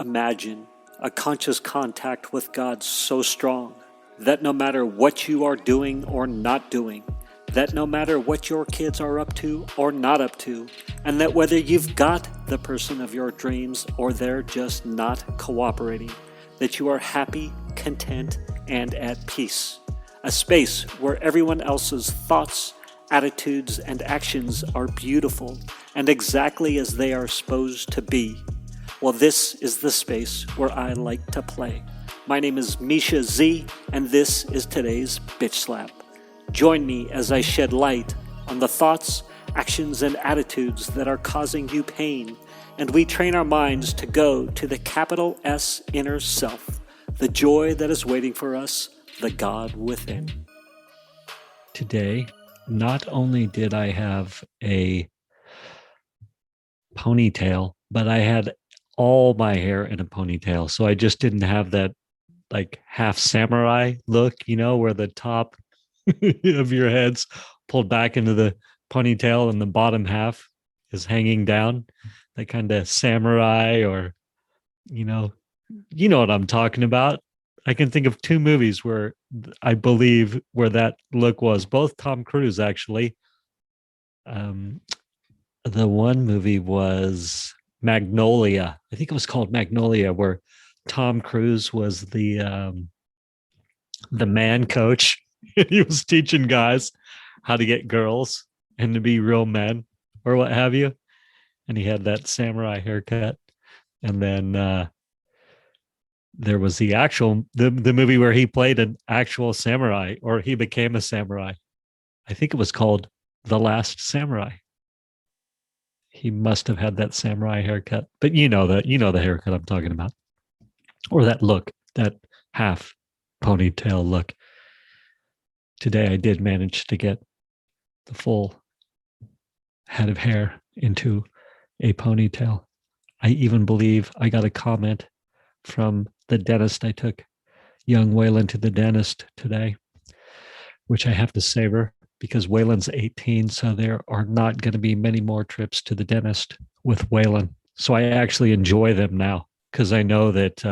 Imagine a conscious contact with God so strong that no matter what you are doing or not doing, that no matter what your kids are up to or not up to, and that whether you've got the person of your dreams or they're just not cooperating, that you are happy, content, and at peace. A space where everyone else's thoughts, attitudes, and actions are beautiful and exactly as they are supposed to be. Well, this is the space where I like to play. My name is Misha Z, and this is today's Bitch Slap. Join me as I shed light on the thoughts, actions, and attitudes that are causing you pain, and we train our minds to go to the capital S inner self, the joy that is waiting for us, the God within. Today, not only did I have a ponytail, but I had all my hair in a ponytail. So I just didn't have that like half samurai look, where the top of your head's pulled back into the ponytail and the bottom half is hanging down. That kind of samurai, or you know what I'm talking about. I can think of two movies where I believe where that look was, both Tom Cruise actually. The one movie was Magnolia. I think it was called Magnolia, where Tom Cruise was the man coach. He was teaching guys how to get girls and to be real men or what have you. And he had that samurai haircut. And then there was the movie where he played an actual samurai, or he became a samurai. I think it was called The Last Samurai. He must have had that samurai haircut, but the haircut I'm talking about, or that look, that half ponytail look. Today, I did manage to get the full head of hair into a ponytail. I even believe I got a comment from the dentist. I took young Waylon to the dentist today, which I have to savor, because Waylon's 18, so there are not going to be many more trips to the dentist with Waylon. So I actually enjoy them now, because I know that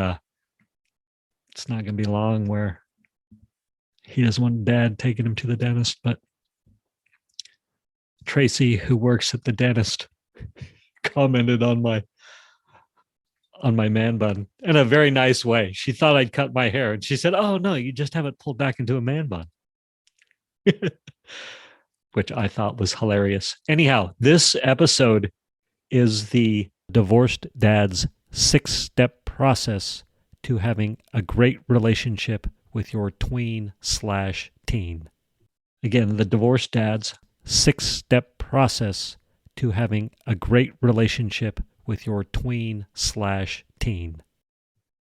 it's not going to be long where he doesn't want dad taking him to the dentist. But Tracy, who works at the dentist, commented on my man bun in a very nice way. She thought I'd cut my hair, and she said, "Oh no, you just have it pulled back into a man bun." Which I thought was hilarious. Anyhow, this episode is the divorced dad's 6-step process to having a great relationship with your tween/teen. Again, the divorced dad's 6-step process to having a great relationship with your tween/teen.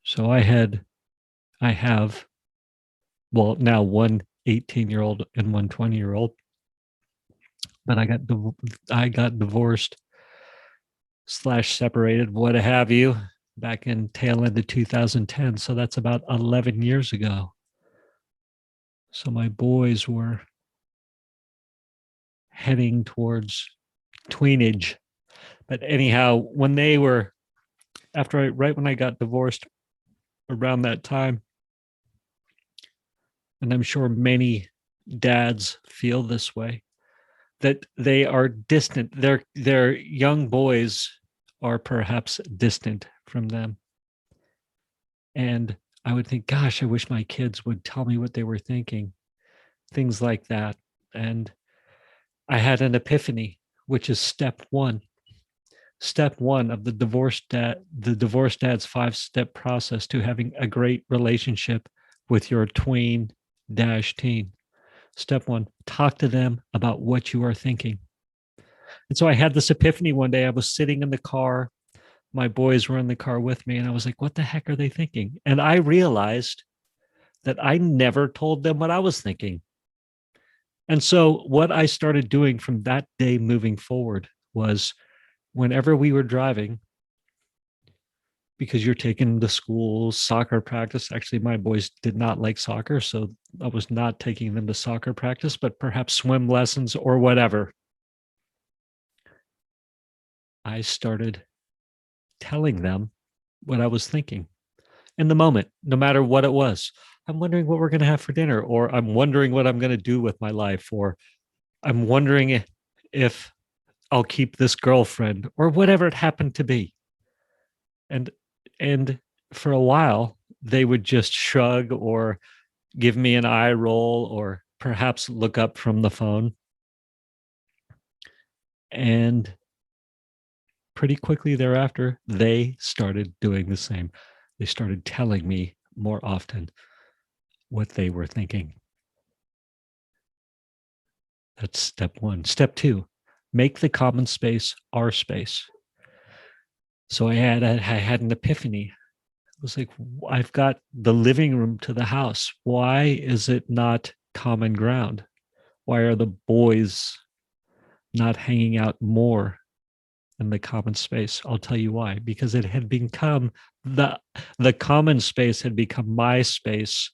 So I have, now one 18-year-old and one 20-year-old, but I got divorced / separated, what have you, back in tail end of 2010. So that's about 11 years ago. So my boys were heading towards tweenage. But anyhow, when they were, right when I got divorced, around that time, and I'm sure many dads feel this way, that they are distant. Their young boys are perhaps distant from them. And I would think, gosh, I wish my kids would tell me what they were thinking, things like that. And I had an epiphany, which is step one. Step one of the divorced dad's 5-step process to having a great relationship with your tween/teen. Step one, talk to them about what you are thinking. And so I had this epiphany one day. I was sitting in the car. My boys were in the car with me, and I was like, what the heck are they thinking? And I realized that I never told them what I was thinking. And so what I started doing from that day moving forward was, whenever we were driving, because you're taking them to school, soccer practice. Actually, my boys did not like soccer, so I was not taking them to soccer practice, but perhaps swim lessons or whatever. I started telling them what I was thinking in the moment, no matter what it was. I'm wondering what we're going to have for dinner, or I'm wondering what I'm going to do with my life, or I'm wondering if I'll keep this girlfriend, or whatever it happened to be. And and for a while, they would just shrug or give me an eye roll or perhaps look up from the phone. And pretty quickly thereafter, they started doing the same. They started telling me more often what they were thinking. That's step one. Step two, make the common space our space. So I had an epiphany. I was like, I've got the living room to the house. Why is it not common ground? Why are the boys not hanging out more in the common space? I'll tell you why. Because it had become the common space had become my space.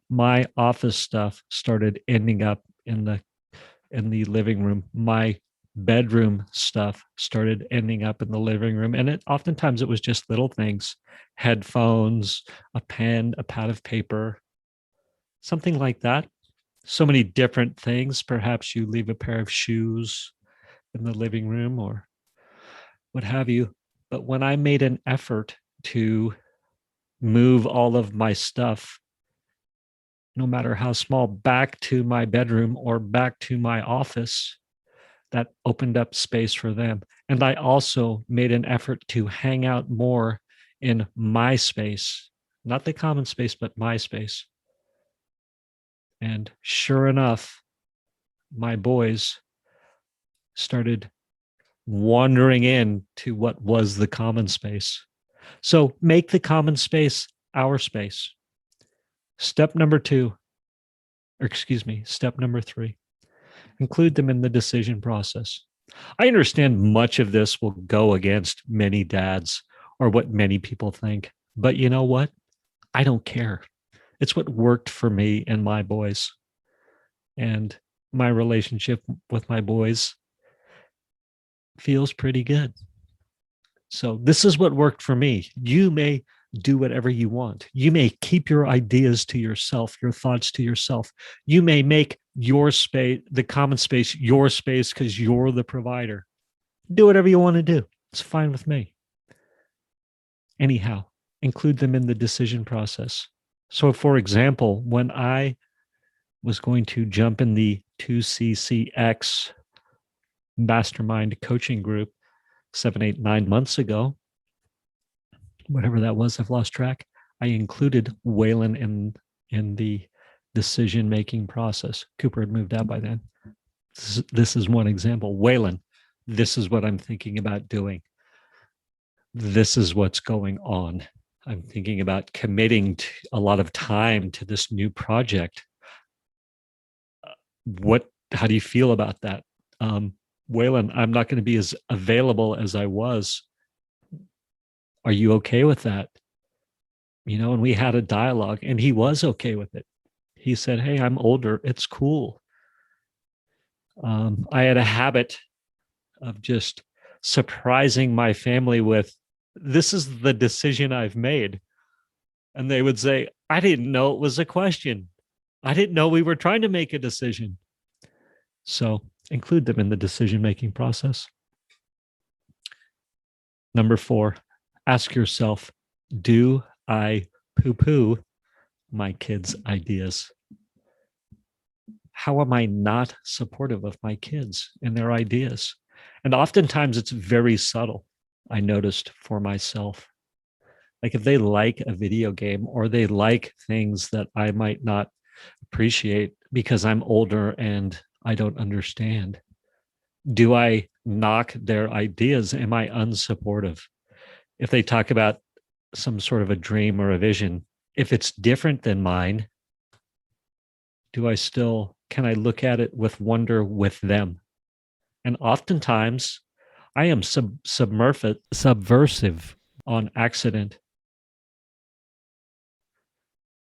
My office stuff started ending up in the living room. My bedroom stuff started ending up in the living room. And oftentimes it was just little things, headphones, a pen, a pad of paper, something like that. So many different things. Perhaps you leave a pair of shoes in the living room or what have you. But when I made an effort to move all of my stuff, no matter how small, back to my bedroom or back to my office, that opened up space for them. And I also made an effort to hang out more in my space, not the common space, but my space. And sure enough, my boys started wandering in to what was the common space. So make the common space our space. Step number two, or excuse me, step number three, include them in the decision process. I understand much of this will go against many dads or what many people think, but you know what? I don't care. It's what worked for me and my boys. And my relationship with my boys feels pretty good. So this is what worked for me. You may do whatever you want. You may keep your ideas to yourself, your thoughts to yourself. You may make your space, the common space, your space because you're the provider. Do whatever you want to do. It's fine with me. Anyhow, include them in the decision process. So, for example, when I was going to jump in the 2CCX mastermind coaching group 7, 8, 9 months ago, whatever that was, I've lost track. I included Waylon in the decision making process. Cooper had moved out by then. This is one example. Waylon, this is what I'm thinking about doing. This is what's going on. I'm thinking about committing a lot of time to this new project. How do you feel about that? Waylon, I'm not going to be as available as I was. Are you okay with that? And we had a dialogue and he was okay with it. He said, hey, I'm older. It's cool. I had a habit of just surprising my family with, this is the decision I've made. And they would say, I didn't know it was a question. I didn't know we were trying to make a decision. So include them in the decision-making process. Number 4, ask yourself, do I poo-poo my kids' ideas? How am I not supportive of my kids and their ideas? And oftentimes it's very subtle, I noticed for myself. Like if they like a video game or they like things that I might not appreciate because I'm older and I don't understand, do I knock their ideas? Am I unsupportive? If they talk about some sort of a dream or a vision, if it's different than mine, can I look at it with wonder with them? And oftentimes I am subversive on accident.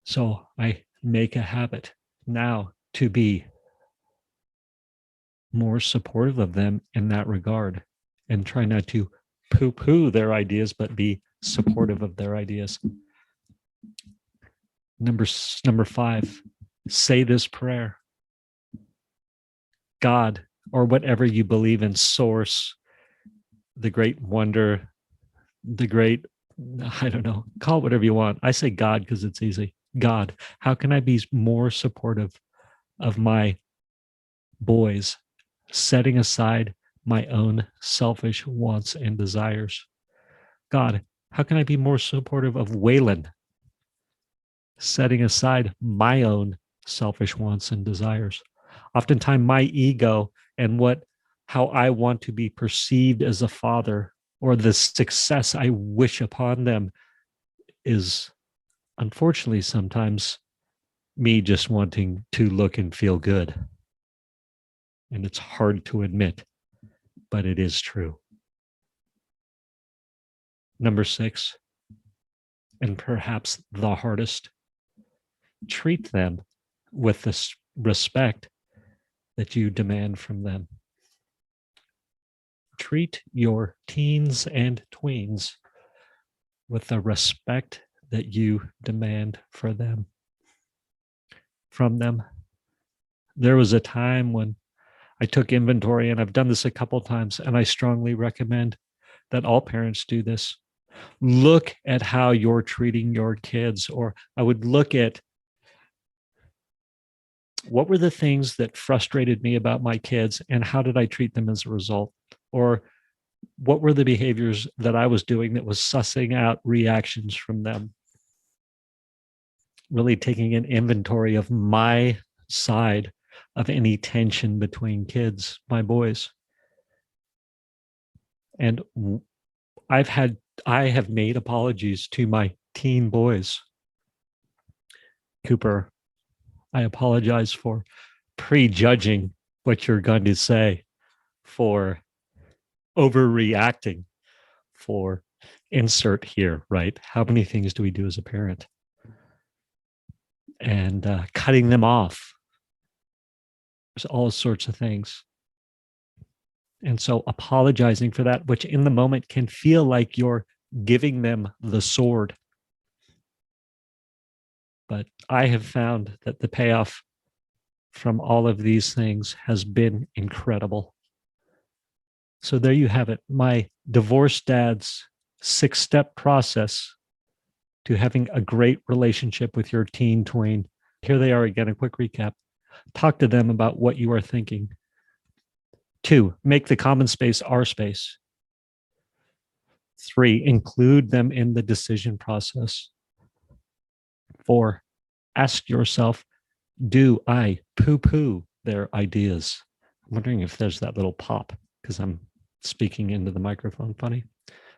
So I make a habit now to be more supportive of them in that regard and try not to poo-poo their ideas, but be supportive of their ideas. Number 5, say this prayer. God, or whatever you believe in, source, the great wonder, the great, I don't know, call it whatever you want. I say God because it's easy. God, how can I be more supportive of my boys, setting aside my own selfish wants and desires? God, how can I be more supportive of Waylon, setting aside my own selfish wants and desires? Oftentimes, my ego and how I want to be perceived as a father, or the success I wish upon them, is unfortunately sometimes me just wanting to look and feel good. And it's hard to admit, but it is true. Number 6, and perhaps the hardest, treat them with the respect that you demand from them. Treat your teens and tweens with the respect that you demand from them. There was a time when I took inventory, and I've done this a couple times, and I strongly recommend that all parents do this. Look at how you're treating your kids, or I would look at what were the things that frustrated me about my kids, and how did I treat them as a result? Or what were the behaviors that I was doing that was sussing out reactions from them? Really taking an inventory of my side of any tension between kids, my boys. And I have made apologies to my teen boys. Cooper, I apologize for prejudging what you're going to say, for overreacting, for insert here, right? How many things do we do as a parent? And cutting them off. There's all sorts of things. And so apologizing for that, which in the moment can feel like you're giving them the sword. But I have found that the payoff from all of these things has been incredible. So there you have it, my divorced dad's 6-step process to having a great relationship with your teen tween. Here they are again, a quick recap. Talk to them about what you are thinking. 2, make the common space our space. 3, include them in the decision process. 4, ask yourself, do I poo-poo their ideas? I'm wondering if there's that little pop because I'm speaking into the microphone funny.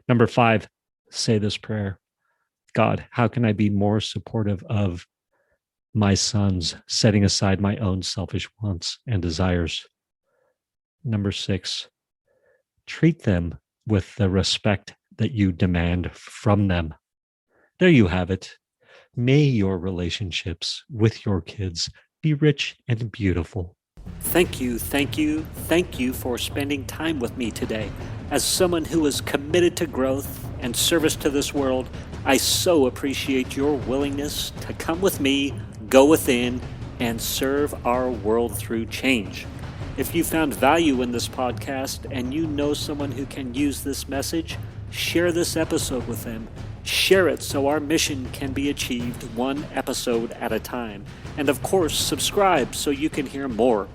Number 5, say this prayer. God, how can I be more supportive of my sons, setting aside my own selfish wants and desires? Number 6, treat them with the respect that you demand from them. There you have it. May your relationships with your kids be rich and beautiful. Thank you for spending time with me today. As someone who is committed to growth and service to this world, I so appreciate your willingness to come with me, go within, and serve our world through change. If you found value in this podcast and you know someone who can use this message, share this episode with them. Share it so our mission can be achieved one episode at a time. And of course, subscribe so you can hear more.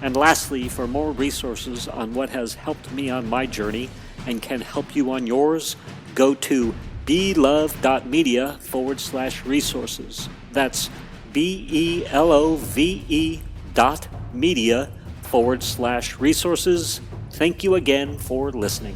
And lastly, for more resources on what has helped me on my journey and can help you on yours, go to belove.media/resources. That's BELOVE.media/resources. Thank you again for listening.